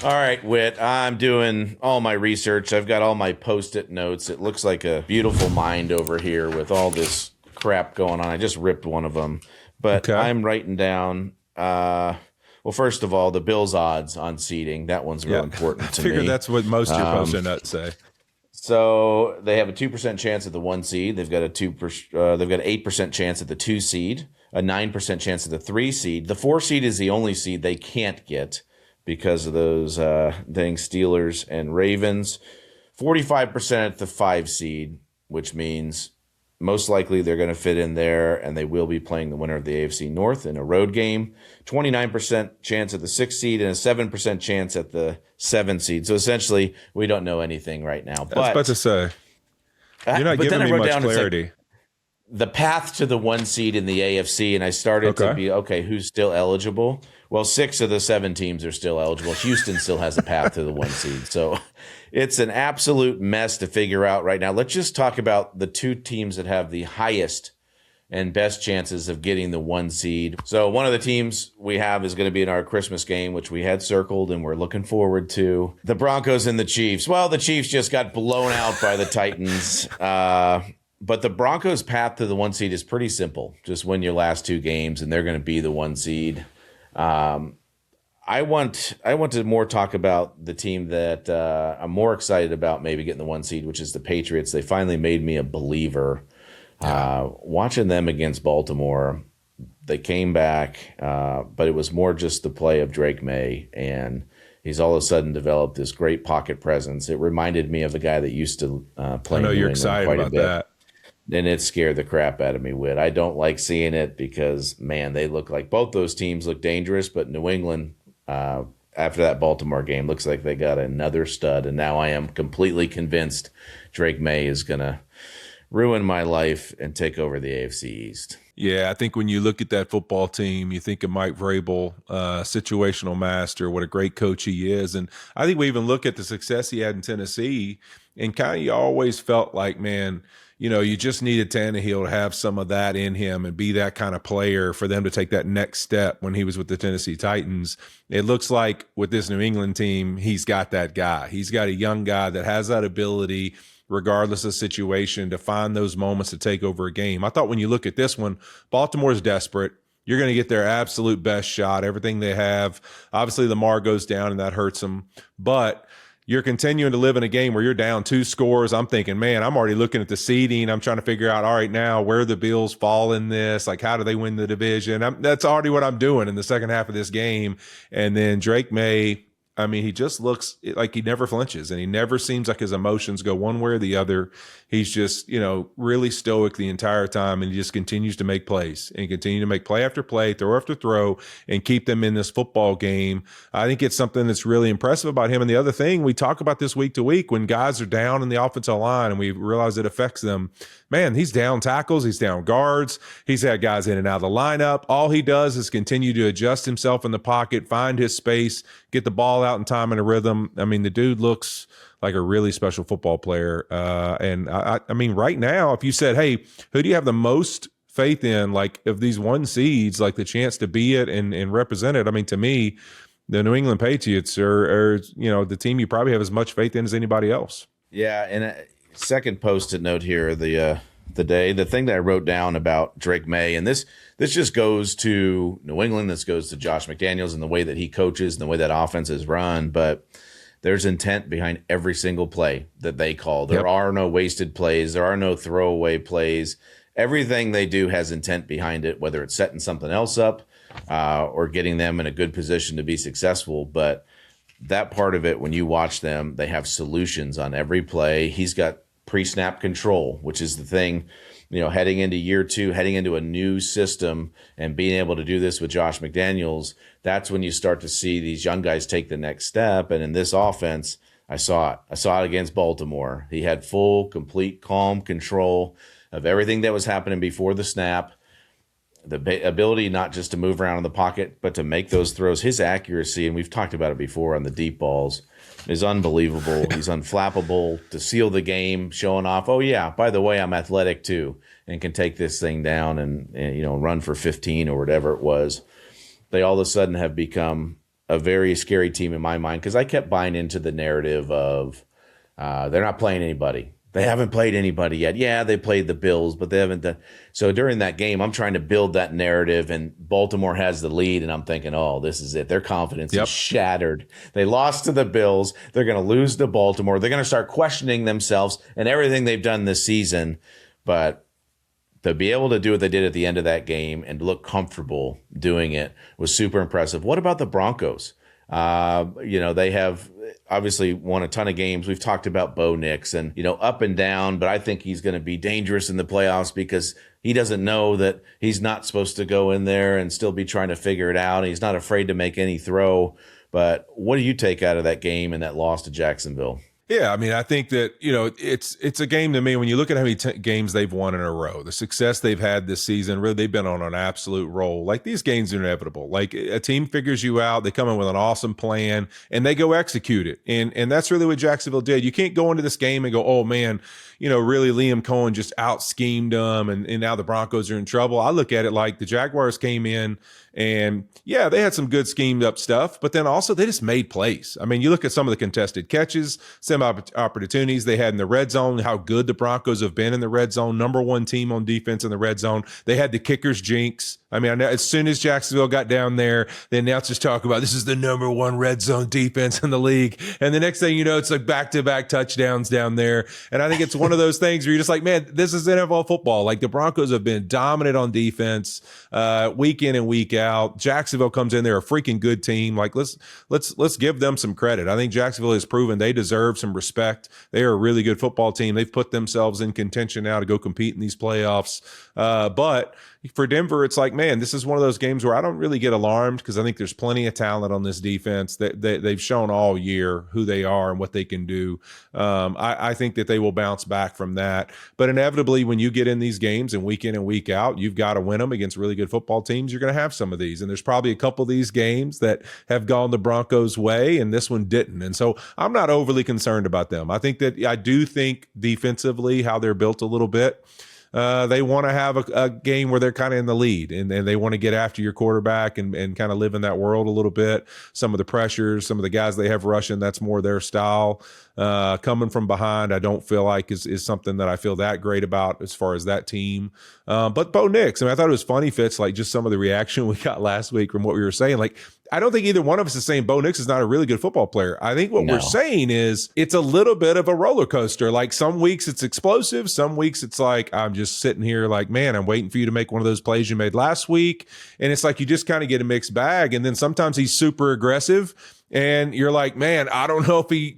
All right, Whit, I'm doing all my research. I've got all my post-it notes. It looks like a beautiful mind over here with all this crap going on. I just ripped one of them. But Okay. I'm writing down, well, first of all, the Bills odds on seeding. That one's real Yeah. I important to figured me. that's what most of your post-it notes say. So they have a 2% chance at the 1 seed. They've got an 8% chance at the 2 seed, a 9% chance at the 3 seed. The 4 seed is the only seed they can't get because of those dang Steelers and Ravens. 45% at the 5 seed, which means most likely they're going to fit in there, and they will be playing the winner of the AFC North in a road game. 29% chance at the 6 seed and a 7% chance at the 7 seed. So essentially, we don't know anything right now. I was about to But say, you're not but then giving I me wrote much down it's like clarity. the path to the 1 seed in the AFC, and I started to Okay. be okay. Who's still eligible? Well, 6 of the 7 teams are still eligible. Houston still has a path to the 1 seed, so it's an absolute mess to figure out right now. Let's just talk about the two teams that have the highest and best chances of getting the 1 seed. So one of the teams we have is going to be in our Christmas game, which we had circled and we're looking forward to. The Broncos and the Chiefs. Well, the Chiefs just got blown out by the Titans. But the Broncos' path to the 1 seed is pretty simple. Just win your last 2 games, and they're going to be the 1 seed. I want to more talk about the team that I'm more excited about maybe getting the 1 seed, which is the Patriots. They finally made me a believer. Watching them against Baltimore, they came back, but it was more just the play of Drake Maye, and he's all of a sudden developed this great pocket presence. It reminded me of a guy that used to play I in know New you're England excited quite a about bit. that. And it scared the crap out of me, Whit. I don't like seeing it because, man, they look like both those teams look dangerous, but New England, after that Baltimore game, looks like they got another stud. And now I am completely convinced Drake Maye is going to ruin my life and take over the AFC East. Yeah, I think when you look at that football team, you think of Mike Vrabel, situational master, what a great coach he is. And I think we even look at the success he had in Tennessee, and kind of you always felt like, man, you just needed Tannehill to have some of that in him and be that kind of player for them to take that next step when he was with the Tennessee Titans. It looks like with this New England team, he's got that guy. He's got a young guy that has that ability, regardless of situation, to find those moments to take over a game. I thought when you look at this one, Baltimore's desperate. You're going to get their absolute best shot, everything they have. Obviously, Lamar goes down, and that hurts them. But you're continuing to live in a game where you're down 2 scores. I'm thinking, man, I'm already looking at the seeding. I'm trying to figure out, all right, now where the Bills fall in this. Like, how do they win the division? That's already what I'm doing in the second half of this game. And then Drake Maye, I mean, he just looks like he never flinches, and he never seems like his emotions go one way or the other. He's just, really stoic the entire time, and he just continues to make plays and continue to make play after play, throw after throw, and keep them in this football game. I think it's something that's really impressive about him. And the other thing, we talk about this week to week when guys are down in the offensive line and we realize it affects them. Man, he's down tackles, he's down guards, he's had guys in and out of the lineup. All he does is continue to adjust himself in the pocket, find his space, get the ball out in time and a rhythm. I mean, the dude looks like a really special football player. And I mean, right now, if you said, hey, who do you have the most faith in, like of these 1 seeds, like the chance to be it and represent it? I mean, to me, the New England Patriots are the team you probably have as much faith in as anybody else. Yeah, and a second post-it note here, the thing that I wrote down about Drake Maye, and this just goes to New England, this goes to Josh McDaniels and the way that he coaches and the way that offense is run, but there's intent behind every single play that they call. There are no wasted plays. There are no throwaway plays. Everything they do has intent behind it, whether it's setting something else up or getting them in a good position to be successful. But that part of it, when you watch them, they have solutions on every play. He's got pre-snap control, which is the thing, heading into year 2, heading into a new system and being able to do this with Josh McDaniels, that's when you start to see these young guys take the next step. And in this offense, I saw it. I saw it against Baltimore. He had full, complete, calm control of everything that was happening before the snap. The ability not just to move around in the pocket, but to make those throws. His accuracy, and we've talked about it before on the deep balls, is unbelievable. He's unflappable to seal the game, showing off, oh, yeah, by the way, I'm athletic too, and can take this thing down and run for 15 or whatever it was. They all of a sudden have become a very scary team in my mind because I kept buying into the narrative of they're not playing anybody. They haven't played anybody yet. Yeah, they played the Bills, but they haven't done. So during that game, I'm trying to build that narrative, and Baltimore has the lead, and I'm thinking, oh, this is it. Their confidence is shattered. They lost to the Bills. They're going to lose to Baltimore. They're going to start questioning themselves and everything they've done this season. But to be able to do what they did at the end of that game and look comfortable doing it was super impressive. What about the Broncos? They have obviously won a ton of games. We've talked about Bo Nix and, up and down, but I think he's going to be dangerous in the playoffs because he doesn't know that he's not supposed to go in there and still be trying to figure it out. And he's not afraid to make any throw. But what do you take out of that game and that loss to Jacksonville? Yeah, I mean, I think that, it's a game to me, when you look at how many games they've won in a row, the success they've had this season, really, they've been on an absolute roll. Like, these games are inevitable. Like, a team figures you out, they come in with an awesome plan, and they go execute it. And that's really what Jacksonville did. You can't go into this game and go, oh, man, really Liam Cohen just out-schemed them, and now the Broncos are in trouble. I look at it like the Jaguars came in, and yeah, they had some good schemed up stuff, but then also they just made plays. I mean, you look at some of the contested catches, some opportunities they had in the red zone, how good the Broncos have been in the red zone, number one team on defense in the red zone. They had the kickers jinx. I mean, I know as soon as Jacksonville got down there, the announcers talk about this is the number one red zone defense in the league. And the next thing you know, it's like back-to-back touchdowns down there. And I think it's one of those things where you're just like, man, this is NFL football. Like, the Broncos have been dominant on defense week in and week out. Jacksonville comes in, they're a freaking good team. Like, let's give them some credit. I think Jacksonville has proven they deserve some respect. They are a really good football team. They've put themselves in contention now to go compete in these playoffs. But for Denver, it's like, man, this is one of those games where I don't really get alarmed because I think there's plenty of talent on this defense that they've shown all year who they are and what they can do. I think that they will bounce back from that. But inevitably, when you get in these games and week in and week out, you've got to win them against really good football teams. You're going to have some of these. And there's probably a couple of these games that have gone the Broncos' way, and this one didn't. And so I'm not overly concerned about them. I do think defensively how they're built a little bit. They want to have a game where they're kind of in the lead and they want to get after your quarterback and kind of live in that world a little bit. Some of the pressures, some of the guys they have rushing, that's more their style. Coming from behind, I don't feel like is something that I feel that great about as far as that team. But Bo Nix, I mean, I thought it was funny, Fitz, like just some of the reaction we got last week from what we were saying. Like, I don't think either one of us is saying Bo Nix is not a really good football player. I think what we're saying is it's a little bit of a roller coaster. Like, some weeks it's explosive. Some weeks it's like, I'm just sitting here like, man, I'm waiting for you to make one of those plays you made last week. And it's like, you just kind of get a mixed bag. And then sometimes he's super aggressive and you're like, man, I don't know if he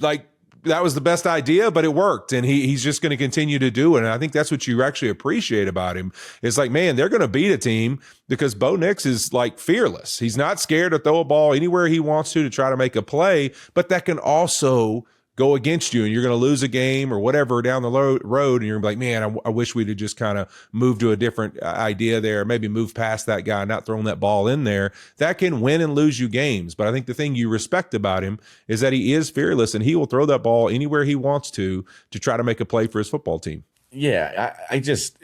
that was the best idea, but it worked. And he's just going to continue to do it. And I think that's what you actually appreciate about him. It's like, man, they're going to beat a team because Bo Nix is like fearless. He's not scared to throw a ball anywhere he wants to try to make a play, but that can also go against you and you're going to lose a game or whatever down the road. And you're like, man, I wish we'd have just kind of moved to a different idea there. Maybe move past that guy, not throwing that ball in there. That can win and lose you games. But I think the thing you respect about him is that he is fearless and he will throw that ball anywhere he wants to try to make a play for his football team. Yeah. I just,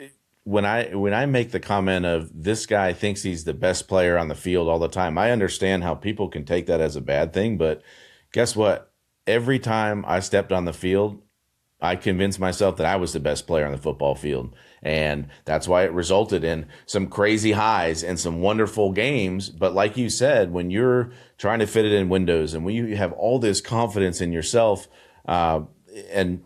when I make the comment of this guy thinks he's the best player on the field all the time, I understand how people can take that as a bad thing, but guess what? Every time I stepped on the field, I convinced myself that I was the best player on the football field. And that's why it resulted in some crazy highs and some wonderful games. But like you said, when you're trying to fit it in windows and when you have all this confidence in yourself, and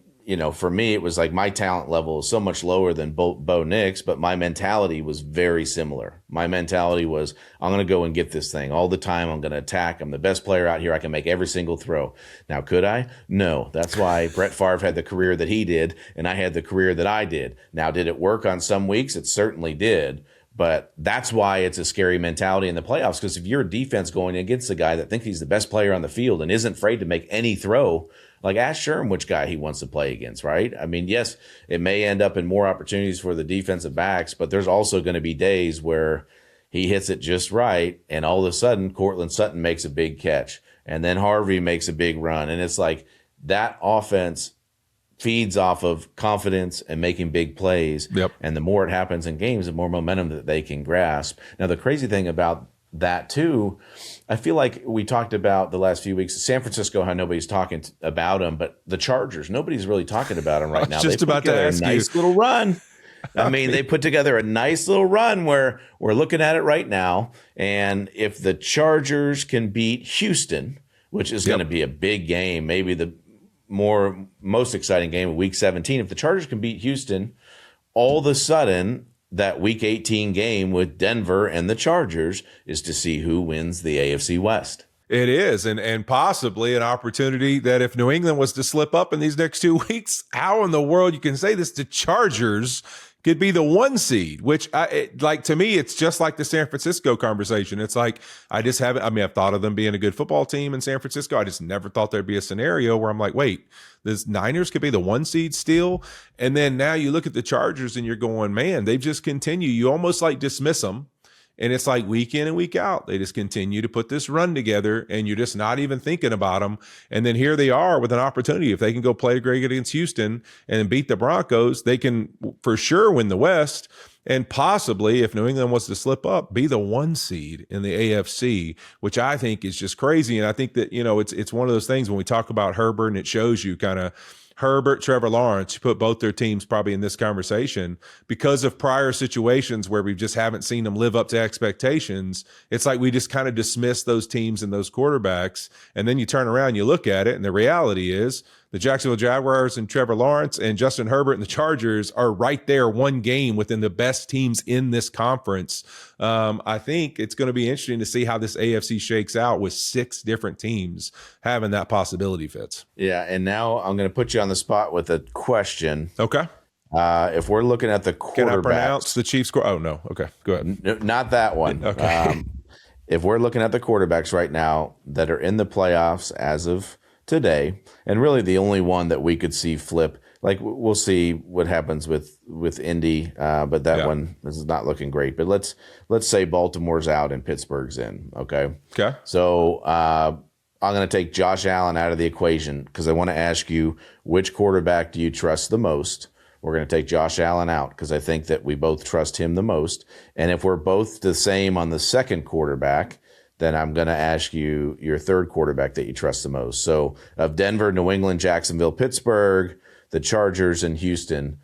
for me, it was like my talent level is so much lower than Bo Nix, but my mentality was very similar. My mentality was, I'm going to go and get this thing all the time. I'm going to attack. I'm the best player out here. I can make every single throw. Now, could I? No. That's why Brett Favre had the career that he did, and I had the career that I did. Now, did it work on some weeks? It certainly did. But that's why it's a scary mentality in the playoffs, because if you're a defense going against a guy that thinks he's the best player on the field and isn't afraid to make any throw, like, ask Sherm which guy he wants to play against, right? I mean, yes, it may end up in more opportunities for the defensive backs, but there's also going to be days where he hits it just right, and all of a sudden, Cortland Sutton makes a big catch, and then Harvey makes a big run. And it's like that offense feeds off of confidence and making big plays. Yep. And the more it happens in games, the more momentum that they can grasp. Now, the crazy thing about that too, I feel like we talked about the last few weeks, San Francisco, how nobody's talking about them, but the Chargers, nobody's really talking about them right now. Just about to ask a nice little run. I mean, they put together a nice little run where we're looking at it right now. And if the Chargers can beat Houston, which is going to be a big game, maybe the most exciting game of Week 17, if the Chargers can beat Houston, all of a sudden that Week 18 game with Denver and the Chargers is to see who wins the AFC West. It is, and possibly an opportunity that if New England was to slip up in these next 2 weeks, how in the world you can say this? The Chargers could be the 1 seed, which to me, it's just like the San Francisco conversation. It's like, I've thought of them being a good football team in San Francisco. I just never thought there'd be a scenario where I'm like, wait, the Niners could be the 1 seed still. And then now you look at the Chargers and you're going, man, they've just continued. You almost like dismiss them. And it's like week in and week out, they just continue to put this run together and you're just not even thinking about them. And then here they are with an opportunity. If they can go play great against Houston and beat the Broncos, they can for sure win the West. And possibly, if New England was to slip up, be the 1 seed in the AFC, which I think is just crazy. And I think that, it's one of those things when we talk about Herbert and it shows you kind of Herbert, Trevor Lawrence, you put both their teams probably in this conversation because of prior situations where we just haven't seen them live up to expectations. It's like we just kind of dismiss those teams and those quarterbacks. And then you turn around, and you look at it, and the reality is the Jacksonville Jaguars and Trevor Lawrence and Justin Herbert and the Chargers are right there 1 game within the best teams in this conference. I think it's going to be interesting to see how this AFC shakes out with 6 different teams having that possibility, Fitz. Yeah, and now I'm going to put you on the spot with a question. Okay. If we're looking at the quarterbacks. Can I pronounce the Chiefs? Oh, no. Okay, go ahead. Not that one. Okay. If we're looking at the quarterbacks right now that are in the playoffs as of today, and really the only one that we could see flip, like we'll see what happens with Indy, but that one is not looking great. But let's say Baltimore's out and Pittsburgh's in. Okay. So I'm going to take Josh Allen out of the equation because I want to ask you, which quarterback do you trust the most? We're going to take Josh Allen out because I think that we both trust him the most. And if we're both the same on the second quarterback, then I'm going to ask you your third quarterback that you trust the most. So of Denver, New England, Jacksonville, Pittsburgh, the Chargers, and Houston,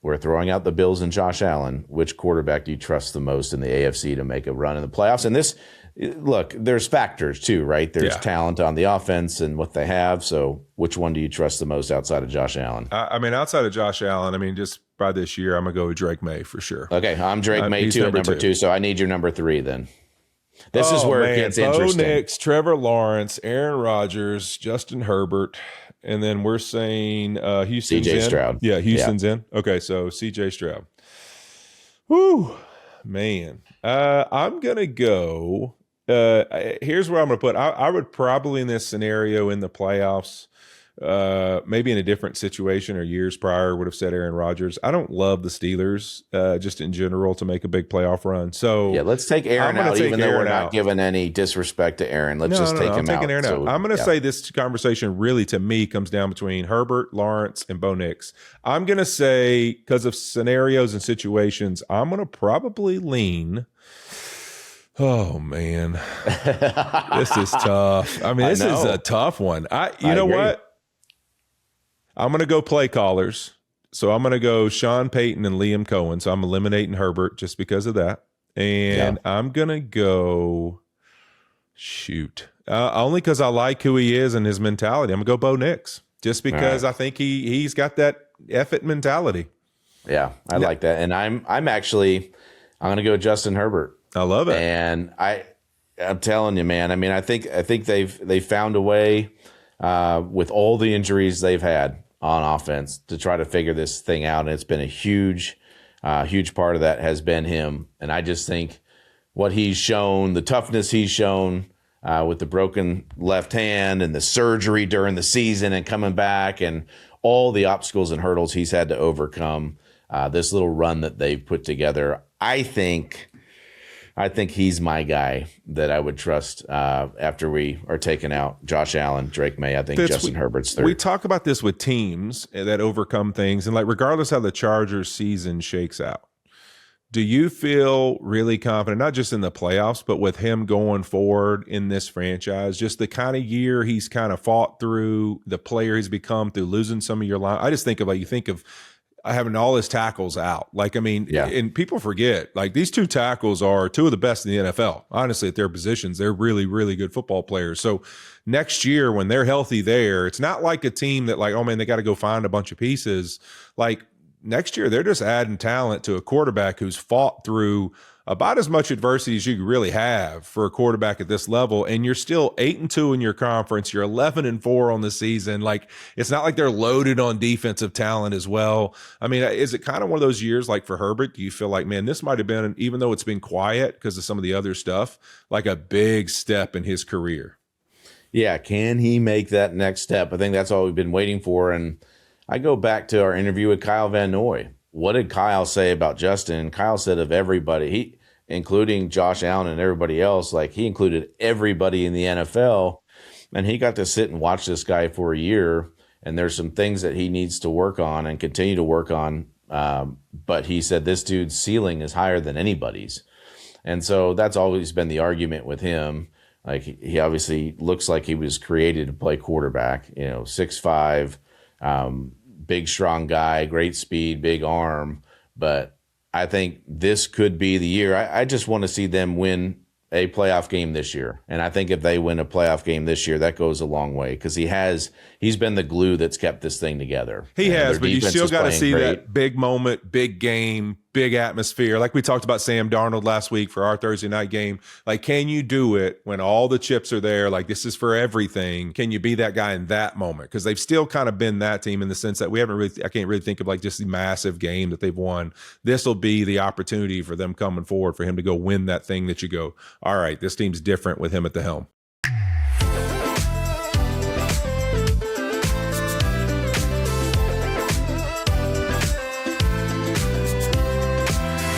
we're throwing out the Bills and Josh Allen. Which quarterback do you trust the most in the AFC to make a run in the playoffs? And this, look, there's factors too, right? There's talent on the offense and what they have. So which one do you trust the most outside of Josh Allen? Outside of Josh Allen, just by this year, I'm going to go with Drake Maye for sure. Okay, I'm Drake Maye too at number 2. So I need your number 3 then. This is where it gets interesting. Bo Nix, Trevor Lawrence, Aaron Rodgers, Justin Herbert, and then we're saying Houston's CJ in. Stroud. Yeah, Houston's in. Okay, so CJ Stroud. Whew, man. I'm going to go. Here's where I'm going to put. I would probably in this scenario in the playoffs, maybe in a different situation or years prior would have said Aaron Rodgers. I don't love the Steelers just in general to make a big playoff run. So yeah, let's take Aaron out, even though we're not giving any disrespect to Aaron. Let's just take him out. Aaron out. I'm going to say this conversation really to me comes down between Herbert, Lawrence, and Bo Nix. I'm going to say because of scenarios and situations, I'm going to probably lean. Oh man, this is tough. This is a tough one. You know what? I'm going to go play callers. So I'm going to go Sean Payton and Liam Cohen. So I'm eliminating Herbert just because of that. And I'm going to go only because I like who he is and his mentality. I'm going to go Bo Nix just because I think he's got that effort mentality. Yeah, I like that. And I'm going to go Justin Herbert. I love it. And I'm telling you, man, I think they've found a way with all the injuries they've had on offense to try to figure this thing out. And it's been a huge part of that has been him. And I just think what he's shown, the toughness he's shown with the broken left hand and the surgery during the season and coming back and all the obstacles and hurdles he's had to overcome, this little run that they've put together, I think he's my guy that I would trust after we are taking out Josh Allen, Drake Maye. I think Justin Herbert's third. We talk about this with teams that overcome things, and regardless how the Chargers season shakes out, Do you feel really confident, not just in the playoffs, but with him going forward in this franchise, just the kind of year he's kind of fought through, the player he's become through losing some of your line? I just think of, like, you think of having all his tackles out. Like, I mean, and people forget, like, these two tackles are two of the best in the NFL, honestly, at their positions. They're really, really good football players. So next year, when they're healthy there, it's not like a team that, like, oh man, they got to go find a bunch of pieces. Like, next year, they're just adding talent to a quarterback who's fought through about as much adversity as you could really have for a quarterback at this level. And you're still 8-2 in your conference. You're 11-4 on the season. Like, it's not like they're loaded on defensive talent as well. I mean, is it kind of one of those years, like for Herbert, do you feel like, man, this might have been, even though it's been quiet because of some of the other stuff, like a big step in his career? Yeah. Can he make that next step? I think that's all we've been waiting for. And I go back to our interview with Kyle Van Noy. What did Kyle say about Justin? Kyle said of everybody, including Josh Allen and everybody else, like, he included everybody in the NFL, and he got to sit and watch this guy for a year. And there's some things that he needs to work on and continue to work on. But he said this dude's ceiling is higher than anybody's. And so that's always been the argument with him. Like, he obviously looks like he was created to play quarterback, 6'5", big, strong guy, great speed, big arm. But I think this could be the year. I just want to see them win a playoff game this year. And I think if they win a playoff game this year, that goes a long way, because he's been the glue that's kept this thing together. He has, but you still got to see great. that big moment, big game, big atmosphere. Like we talked about Sam Darnold last week for our Thursday night game. Like, can you do it when all the chips are there? Like, this is for everything. Can you be that guy in that moment? Because they've still kind of been that team in the sense that I can't really think of like just the massive game that they've won. This will be the opportunity for them coming forward, for him to go win that thing that you go, all right, this team's different with him at the helm.